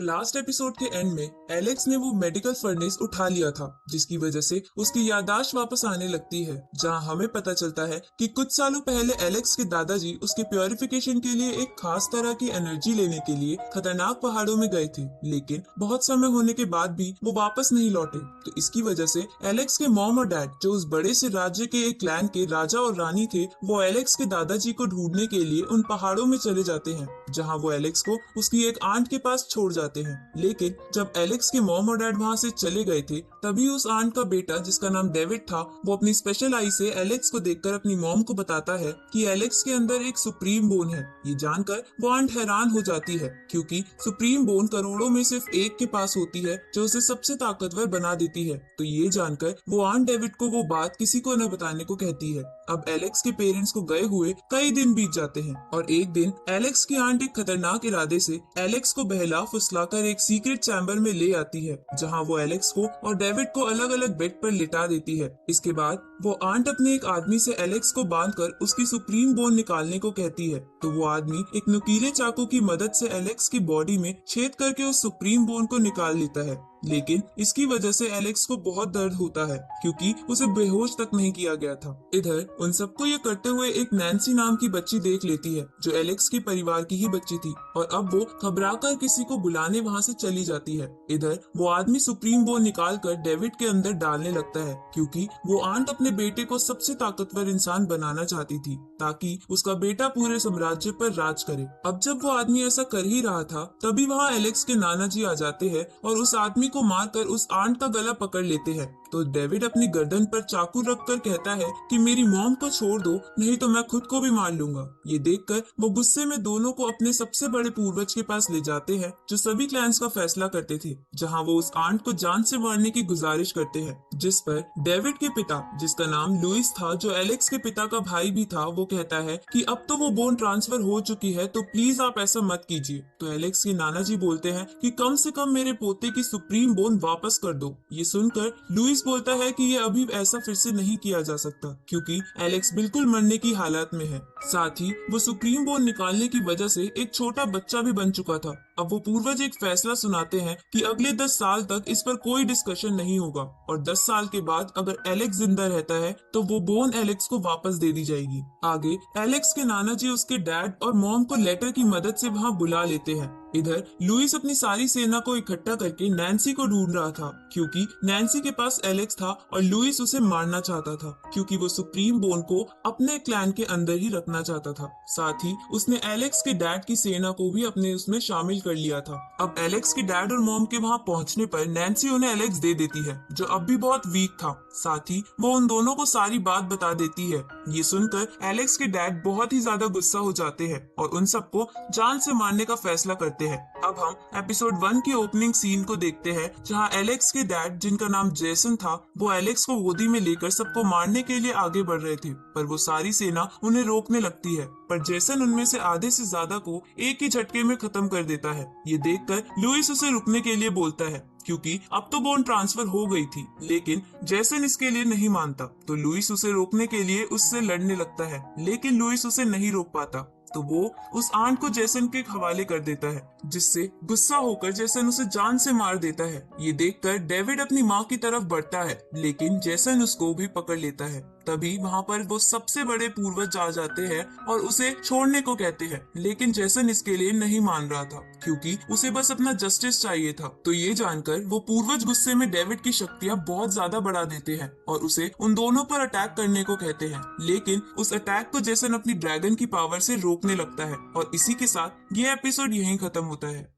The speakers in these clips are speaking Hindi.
लास्ट एपिसोड के एंड में एलेक्स ने वो मेडिकल फर्नेस उठा लिया था, जिसकी वजह से उसकी याददाश्त वापस आने लगती है। जहां हमें पता चलता है कि कुछ सालों पहले एलेक्स के दादाजी उसके प्योरिफिकेशन के लिए एक खास तरह की एनर्जी लेने के लिए खतरनाक पहाड़ों में गए थे, लेकिन बहुत समय होने के बाद भी वो वापस नहीं लौटे। तो इसकी वजह से एलेक्स के मॉम और डैड, जो उस बड़े से राज्य के एक क्लैन के राजा और रानी थे, वो एलेक्स के दादाजी को ढूंढने के लिए उन पहाड़ों में चले जाते हैं, जहां वो एलेक्स को उसकी एक आंट के पास छोड़ जाते हैं। लेकिन जब एलेक्स के मॉम और डैड वहां से चले गए थे, तभी उस आंट का बेटा, जिसका नाम डेविड था, वो अपनी स्पेशल आई से एलेक्स को देखकर अपनी मॉम को बताता है कि एलेक्स के अंदर एक सुप्रीम बोन है। ये जानकर वो आंट हैरान हो जाती है, क्योंकि सुप्रीम बोन करोड़ों में सिर्फ एक के पास होती है, जो उसे सबसे ताकतवर बना देती है। तो ये जानकर वो आंट डेविड को वो बात किसी को न बताने को कहती है। अब एलेक्स के पेरेंट्स को गए हुए कई दिन बीत जाते हैं और एक दिन एलेक्स की आंट एक खतरनाक इरादे से एलेक्स को बहला फुसलाकर एक सीक्रेट चैम्बर में ले आती है, जहां वो एलेक्स को और डेविड को अलग अलग बेड पर लिटा देती है। इसके बाद वो आंट अपने एक आदमी से एलेक्स को बांधकर उसकी सुप्रीम बोन निकालने को कहती है। तो वो आदमी एक नुकीले चाकू की मदद से एलेक्स की बॉडी में छेद करके उस सुप्रीम बोन को निकाल लेता है। लेकिन इसकी वजह से एलेक्स को बहुत दर्द होता है, क्योंकि उसे बेहोश तक नहीं किया गया था। इधर उन सबको ये करते हुए एक नैन्सी नाम की बच्ची देख लेती है, जो एलेक्स के परिवार की ही बच्ची थी, और अब वो घबराकर किसी को बुलाने वहां से चली जाती है। इधर वो आदमी सुप्रीम बोन निकाल कर डेविड के अंदर डालने लगता है, क्योंकि वो आंट अपने बेटे को सबसे ताकतवर इंसान बनाना चाहती थी, ताकि उसका बेटा पूरे साम्राज्य पर राज करे। अब जब वो आदमी ऐसा कर ही रहा था, तभी वहाँ एलेक्स के नाना जी आ जाते हैं और उस आदमी को मारकर उस आंट का गला पकड़ लेते हैं। तो डेविड अपनी गर्दन पर चाकू रखकर कहता है कि मेरी मॉम को छोड़ दो, नहीं तो मैं खुद को भी मार लूंगा। ये देखकर वो गुस्से में दोनों को अपने सबसे बड़े पूर्वज के पास ले जाते हैं, जो सभी क्लैंस का फैसला करते थे, जहां वो उस आंट को जान से मारने की गुजारिश करते हैं। जिस पर डेविड के पिता, जिसका नाम लुइस था, जो एलेक्स के पिता का भाई भी था, वो कहता है कि अब तो वो बोन ट्रांसफर हो चुकी है, तो प्लीज आप ऐसा मत कीजिए। तो एलेक्स के नाना जी बोलते हैं कि कम से कम मेरे पोते की सुप्रीम बोन वापस कर दो। ये सुनकर लुइस बोलता है कि ये अभी ऐसा फिर से नहीं किया जा सकता, क्योंकि एलेक्स बिल्कुल मरने की हालत में है। साथ ही वो सुप्रीम बोन निकालने की वजह से एक छोटा बच्चा भी बन चुका था। अब वो पूर्वज एक फैसला सुनाते हैं कि अगले 10 साल तक इस पर कोई डिस्कशन नहीं होगा, और 10 साल के बाद अगर एलेक्स जिंदा रहता है तो वो बोन एलेक्स को वापस दे दी जाएगी। आगे एलेक्स के नाना जी उसके डैड और मॉम को लेटर की मदद से वहां बुला लेते हैं। इधर लुइस अपनी सारी सेना को इकट्ठा करके नैन्सी को ढूंढ रहा था, क्योंकि नैन्सी के पास एलेक्स था और लुइस उसे मारना चाहता था, क्योंकि वो सुप्रीम बोन को अपने क्लैन के अंदर ही रखना चाहता था। साथ ही उसने एलेक्स के डैड की सेना को भी अपने उसमें शामिल कर लिया था। अब एलेक्स के डैड और मॉम के वहां पहुंचने पर नैन्सी उन्हें एलेक्स दे देती है, जो अब भी बहुत वीक था। साथ ही वो उन दोनों को सारी बात बता देती है। ये सुनकर एलेक्स के डैड बहुत ही ज्यादा गुस्सा हो जाते हैं और उन सबको जान से मारने का फैसला करते हैं। अब हम एपिसोड 1 के ओपनिंग सीन को देखते हैं, जहां एलेक्स के डैड, जिनका नाम जेसन था, वो एलेक्स को गोदी में लेकर सबको मारने के लिए आगे बढ़ रहे थे, पर वो सारी सेना उन्हें रोकने लगती है। पर जेसन उनमें से आधे से ज्यादा को एक ही झटके में खत्म कर देता है। ये देखकर लुइस उसे रुकने के लिए बोलता है, क्योंकि अब तो बोन ट्रांसफर हो गई थी, लेकिन जेसन इसके लिए नहीं मानता। तो लुइस उसे रोकने के लिए उससे लड़ने लगता है, लेकिन लुइस उसे नहीं रोक पाता। तो वो उस आंट को जेसन के हवाले कर देता है, जिससे गुस्सा होकर जेसन उसे जान से मार देता है। ये देखकर डेविड अपनी माँ की तरफ बढ़ता है, लेकिन जेसन उसको भी पकड़ लेता है। तभी वहाँ पर वो सबसे बड़े पूर्वज आ जाते हैं और उसे छोड़ने को कहते हैं, लेकिन जेसन इसके लिए नहीं मान रहा था, क्योंकि उसे बस अपना जस्टिस चाहिए था। तो ये जानकर वो पूर्वज गुस्से में डेविड की शक्तियाँ बहुत ज्यादा बढ़ा देते हैं और उसे उन दोनों पर अटैक करने को कहते हैं। लेकिन उस अटैक को जेसन अपनी ड्रैगन की पावर से रोकने लगता है, और इसी के साथ ये एपिसोड यहीं खत्म होता है।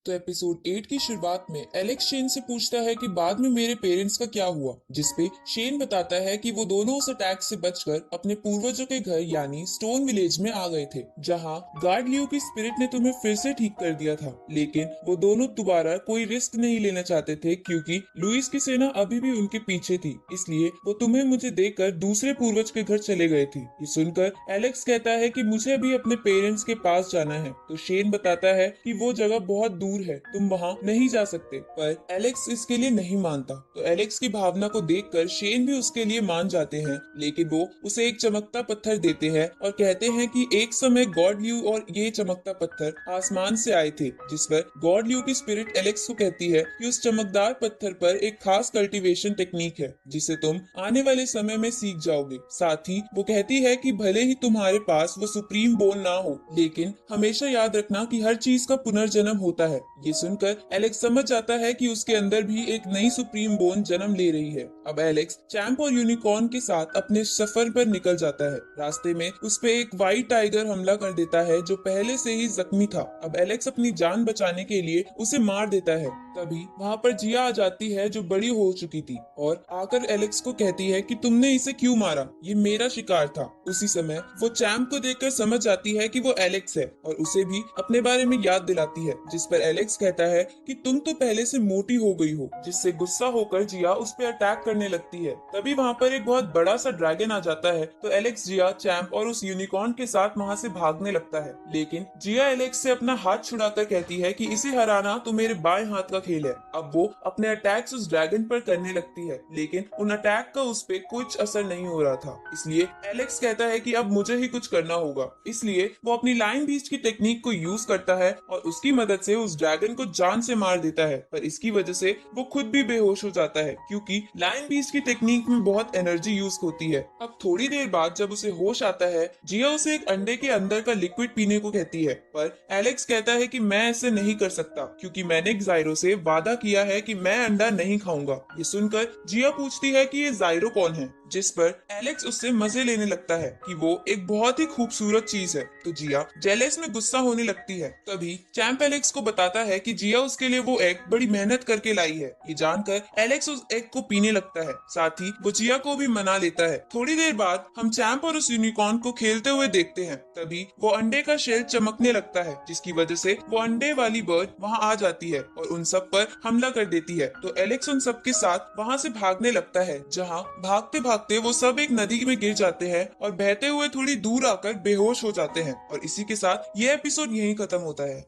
तो एपिसोड 8 की शुरुआत में एलेक्स शेन से पूछता है कि बाद में मेरे पेरेंट्स का क्या हुआ, जिसपे शेन बताता है कि वो दोनों उस अटैक से बचकर अपने पूर्वजों के घर यानी स्टोन विलेज में आ गए थे, जहां गार्ड लियो की स्पिरिट ने तुम्हें फिर से ठीक कर दिया था। लेकिन वो दोनों दोबारा कोई रिस्क नहीं लेना चाहते थे, क्योंकि लुइस की सेना अभी भी उनके पीछे थी, इसलिए वो तुम्हें मुझे देकर दूसरे पूर्वज के घर चले गए थे। ये सुनकर एलेक्स कहता है कि मुझे भी अपने पेरेंट्स के पास जाना है। तो शेन बताता है कि वो जगह बहुत दूर दूर है, तुम वहाँ नहीं जा सकते। पर एलेक्स इसके लिए नहीं मानता। तो एलेक्स की भावना को देखकर शेन भी उसके लिए मान जाते हैं, लेकिन वो उसे एक चमकता पत्थर देते हैं और कहते हैं कि एक समय गॉड ल्यू और ये चमकता पत्थर आसमान से आए थे, जिस पर गॉड ल्यू की स्पिरिट एलेक्स को कहती है कि उस चमकदार पत्थर पर एक खास कल्टीवेशन टेक्निक है जिसे तुम आने वाले समय में सीख जाओगे। साथ ही वो कहती है कि भले ही तुम्हारे पास वो सुप्रीम बोन ना हो, लेकिन हमेशा याद रखना कि हर चीज का पुनर्जन्म होता है। ये सुनकर एलेक्स समझ जाता है कि उसके अंदर भी एक नई सुप्रीम बोन जन्म ले रही है। अब एलेक्स चैंप और यूनिकॉर्न के साथ अपने सफर पर निकल जाता है। रास्ते में उस पे एक व्हाइट टाइगर हमला कर देता है जो पहले से ही जख्मी था। अब एलेक्स अपनी जान बचाने के लिए उसे मार देता है। तभी वहाँ पर जिया आ जाती है जो बड़ी हो चुकी थी और आकर एलेक्स को कहती है कि तुमने इसे क्यों मारा, ये मेरा शिकार था। उसी समय वो चैंप को देखकर समझ जाती है कि वो एलेक्स है और उसे भी अपने बारे में याद दिलाती है, जिस पर एलेक्स कहता है कि तुम तो पहले से मोटी हो गई हो, जिससे गुस्सा होकर जिया उस पर अटैक करने लगती है। तभी वहाँ पर एक बहुत बड़ा सा ड्रैगन आ जाता है तो एलेक्स, जिया, चैंप और उस यूनिकॉर्न के साथ वहाँ से भागने लगता है। लेकिन जिया एलेक्स से अपना हाथ छुड़ाकर कहती है कि इसे हराना तो मेरे बाएं हाथ का खेल है। अब वो अपने अटैक्स उस ड्रैगन पर करने लगती है, लेकिन उन अटैक का उस पे कुछ असर नहीं हो रहा था। इसलिए एलेक्स कहता है कि अब मुझे ही कुछ करना होगा। इसलिए वो अपनी लाइन बीस्ट की टेक्निक को यूज करता है और उसकी मदद से उस ड्रैगन को जान से मार देता है। पर इसकी वजह से वो खुद भी बेहोश हो जाता है, क्योंकि लाइन बीस्ट की टेक्निक में बहुत एनर्जी यूज होती है। अब थोड़ी देर बाद जब उसे होश आता है, जिया उसे एक अंडे के अंदर का लिक्विड पीने को कहती है, पर एलेक्स कहता है कि मैं ऐसे नहीं कर सकता, क्योंकि मैंने जायरो से वादा किया है कि मैं अंडा नहीं खाऊंगा। ये सुनकर जिया पूछती है कि ये जायरो कौन है, जिस पर एलेक्स उससे मजे लेने लगता है कि वो एक बहुत ही खूबसूरत चीज है। तो जिया जेलस में गुस्सा होने लगती है। तभी चैंप एलेक्स को बताता है कि जिया उसके लिए वो एग बड़ी मेहनत करके लाई है। ये जानकर एलेक्स उस एग को पीने लगता है, साथ ही वो जिया को भी मना लेता है। थोड़ी देर बाद हम चैंप और उस यूनिकॉर्न को खेलते हुए देखते हैं। तभी वो अंडे का शेल चमकने लगता है, जिसकी वजह से वो अंडे वाली बर्ड वहाँ आ जाती है और उन सब पर हमला कर देती है। तो एलेक्स उन सब के साथ वहाँ से भागने लगता है, जहाँ भागते भागते वो सब एक नदी में गिर जाते हैं और बहते हुए थोड़ी दूर आकर बेहोश हो जाते हैं। और इसी के साथ ये एपिसोड यहीं खत्म होता है।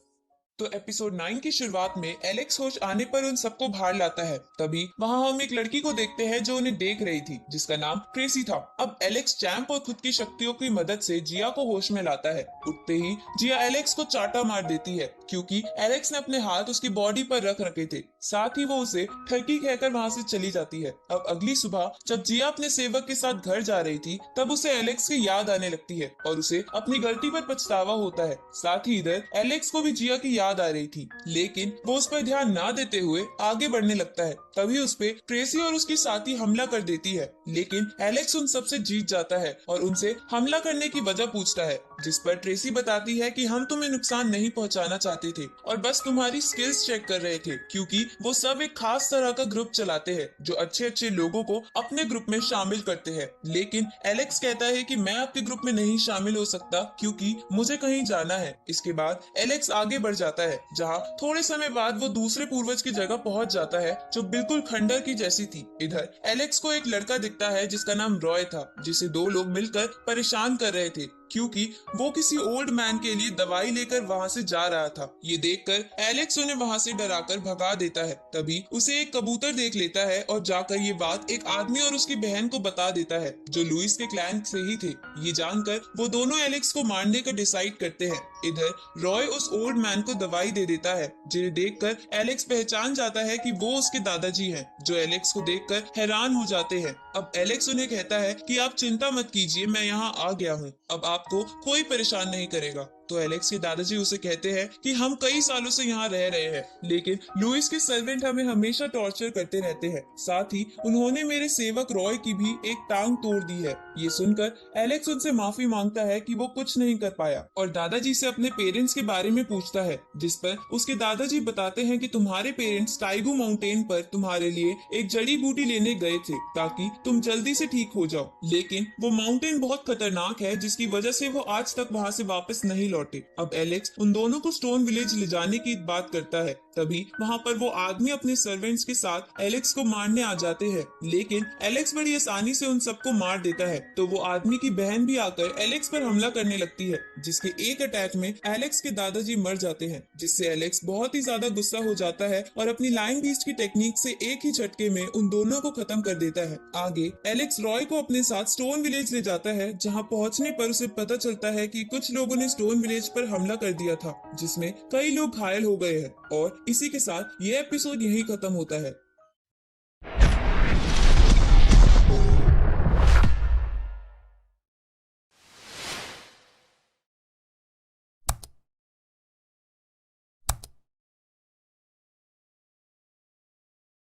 तो एपिसोड 9 की शुरुआत में एलेक्स होश आने पर उन सबको बाहर लाता है। तभी वहाँ हम एक लड़की को देखते हैं जो उन्हें देख रही थी, जिसका नाम ट्रेसी था। अब एलेक्स चैंप और खुद की शक्तियों की मदद से जिया को होश में लाता है। उठते ही जिया एलेक्स को चाटा मार देती है, क्योंकि एलेक्स ने अपने हाथ उसकी बॉडी पर रख रखे थे। साथ ही वो उसे ठगी कहकर वहाँ से चली जाती है। अब अगली सुबह जब जिया अपने सेवक के साथ घर जा रही थी, तब उसे एलेक्स की याद आने लगती है और उसे अपनी गलती पर पछतावा होता है। साथ ही इधर एलेक्स को भी जिया की याद आ रही थी, लेकिन वो उस पर ध्यान ना देते हुए आगे बढ़ने लगता है। तभी उस पे ट्रेसी और उसकी साथी हमला कर देती है, लेकिन एलेक्स उन सबसे जीत जाता है और उनसे हमला करने की वजह पूछता है, जिस पर ट्रेसी बताती है कि हम तुम्हें नुकसान नहीं पहुंचाना चाहते थे और बस तुम्हारी स्किल्स चेक कर रहे थे, क्योंकि वो सब एक खास तरह का ग्रुप चलाते हैं जो अच्छे अच्छे लोगों को अपने ग्रुप में शामिल करते हैं। लेकिन एलेक्स कहता है कि मैं आपके ग्रुप में नहीं शामिल हो सकता, क्योंकि मुझे कहीं जाना है। इसके बाद एलेक्स आगे बढ़ जाता है, जहाँ थोड़े समय बाद वो दूसरे पूर्वज की जगह पहुंच जाता है जो बिल्कुल खंडर की जैसी थी। इधर एलेक्स को एक लड़का दिखता है जिसका नाम रॉय था, जिसे दो लोग मिलकर परेशान कर रहे थे, क्योंकि वो किसी ओल्ड मैन के लिए दवाई लेकर वहाँ से जा रहा था। ये देखकर एलेक्स उन्हें वहाँ से डराकर भगा देता है। तभी उसे एक कबूतर देख लेता है और जाकर ये बात एक आदमी और उसकी बहन को बता देता है, जो लुइस के क्लैन से ही थे। ये जानकर वो दोनों एलेक्स को मारने का डिसाइड करते हैं। इधर रॉय उस ओल्ड मैन को दवाई दे देता है, जिन्हें देखकर एलेक्स पहचान जाता है कि वो उसके दादाजी हैं, जो एलेक्स को देखकर हैरान हो जाते हैं। अब एलेक्स उन्हें कहता है कि आप चिंता मत कीजिए, मैं यहाँ आ गया हूँ, अब आपको कोई परेशान नहीं करेगा। तो एलेक्स के दादाजी उसे कहते हैं कि हम कई सालों से यहाँ रह रहे हैं, लेकिन लुइस के सर्वेंट हमें हमेशा टॉर्चर करते रहते हैं। साथ ही उन्होंने मेरे सेवक रॉय की भी एक टांग तोड़ दी है। ये सुनकर एलेक्स उनसे माफी मांगता है कि वो कुछ नहीं कर पाया और दादाजी से अपने पेरेंट्स के बारे में पूछता है, जिस पर उसके दादाजी बताते हैं कि तुम्हारे पेरेंट्स टाइगू माउंटेन पर तुम्हारे लिए एक जड़ी बूटी लेने गए थे ताकि तुम जल्दी से ठीक हो जाओ, लेकिन वो माउंटेन बहुत खतरनाक है, जिसकी वजह से वो आज तक वहाँ से वापस नहीं लौटे। लौटे। अब एलेक्स उन दोनों को स्टोन विलेज ले जाने की बात करता है। तभी वहाँ पर वो आदमी अपने सर्वेंट्स के साथ एलेक्स को मारने आ जाते हैं, लेकिन एलेक्स बड़ी आसानी से उन सबको मार देता है। तो वो आदमी की बहन भी आकर एलेक्स पर हमला करने लगती है, जिसके एक अटैक में एलेक्स के दादाजी मर जाते हैं, जिससे एलेक्स बहुत ही ज्यादा गुस्सा हो जाता है और अपनी लाइन बीस्ट की टेक्निक से एक ही झटके में उन दोनों को खत्म कर देता है। आगे एलेक्स रॉय को अपने साथ स्टोन विलेज ले जाता है, जहाँ पहुंचने पर उसे पता चलता है कि कुछ लोगों ने स्टोन विलेज पर हमला कर दिया था, जिसमें कई लोग घायल हो गए हैं। और इसी के साथ ये एपिसोड यही खत्म होता है।